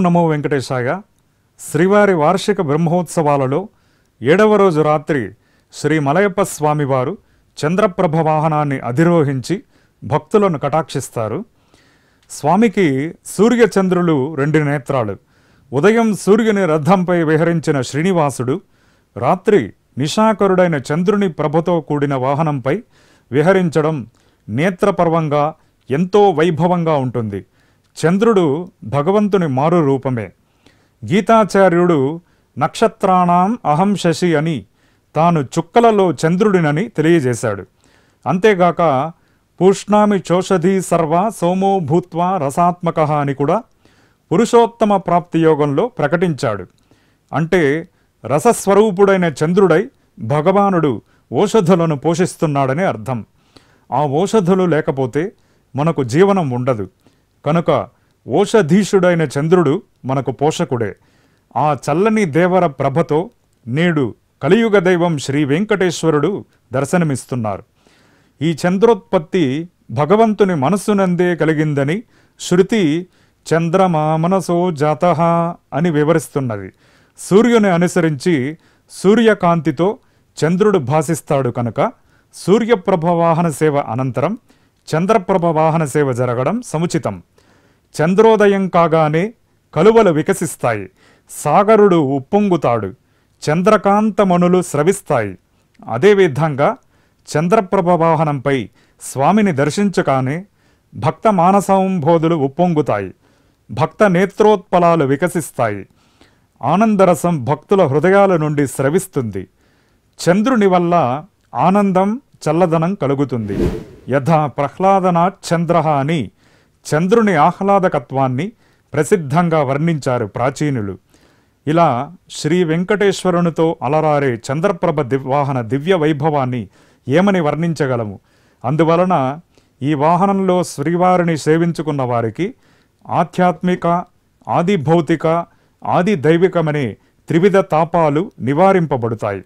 నమో వెంకటేశాయ. శ్రీవారి వార్షిక బ్రహ్మోత్సవాలలో 7వ రోజు రాత్రి శ్రీ మలయప్ప స్వామివారు చంద్రప్రభ వాహనాన్ని అధిరోహించి భక్తులను కటాక్షిస్తారు. స్వామికి సూర్యచంద్రులు 2 నేత్రాలు. ఉదయం సూర్యుని రథంపై విహరించిన శ్రీనివాసుడు రాత్రి నిశాకరుడైన చంద్రుని ప్రభతో కూడిన వాహనంపై విహరించడం నేత్రపర్వంగా ఎంతో వైభవంగా ఉంటుంది. చంద్రుడు భగవంతుని మారు రూపమే. గీతాచార్యుడు నక్షత్రాణం అహం శశి అని తాను చుక్కలలో చంద్రుడినని తెలియజేశాడు. అంతేగాక పూష్ణామి చోషధీ సర్వ సోమో భూత్వా రసాత్మక అని కూడా పురుషోత్తమ ప్రాప్తి యోగంలో ప్రకటించాడు. అంటే రసస్వరూపుడైన చంద్రుడై భగవానుడు ఓషధులను పోషిస్తున్నాడని అర్థం. ఆ ఓషధులు లేకపోతే మనకు జీవనం ఉండదు. కనుక ఓషధీషుడైన చంద్రుడు మనకు పోషకుడే. ఆ చల్లని దేవర ప్రభతో నేడు కలియుగ దైవం శ్రీ వెంకటేశ్వరుడు దర్శనమిస్తున్నారు. ఈ చంద్రోత్పత్తి భగవంతుని మనస్సునందే కలిగిందని శృతి చంద్రమా మనసో జాతః అని వివరిస్తున్నది. సూర్యుని అనుసరించి సూర్యకాంతితో చంద్రుడు భాసిస్తాడు కనుక సూర్యప్రభ వాహన సేవ అనంతరం చంద్రప్రభ వాహన సేవ జరగడం సముచితం. చంద్రోదయం కాగానే కలువలు వికసిస్తాయి, సాగరుడు ఉప్పొంగుతాడు, చంద్రకాంతమణులు స్రవిస్తాయి. అదేవిధంగా చంద్రప్రభ వాహనంపై స్వామిని దర్శించగానే భక్త మానసంబోధులు ఉప్పొంగుతాయి, భక్త నేత్రోత్పలాలు వికసిస్తాయి, ఆనందరసం భక్తుల హృదయాల నుండి స్రవిస్తుంది. చంద్రుని వల్ల ఆనందం చల్లదనం కలుగుతుంది. యథా ప్రహ్లాదనాత్ చంద్ర అని చంద్రుని ఆహ్లాదకత్వాన్ని ప్రసిద్ధంగా వర్ణించారు ప్రాచీనులు. ఇలా శ్రీ వెంకటేశ్వరునితో అలరారే చంద్రప్రభ వాహన దివ్య వైభవాన్ని ఏమని వర్ణించగలము? అందువలన ఈ వాహనంలో శ్రీవారిని సేవించుకున్న వారికి ఆధ్యాత్మిక, ఆది భౌతిక, ఆది దైవికమనే త్రివిధ తాపాలు నివారింపబడతాయి.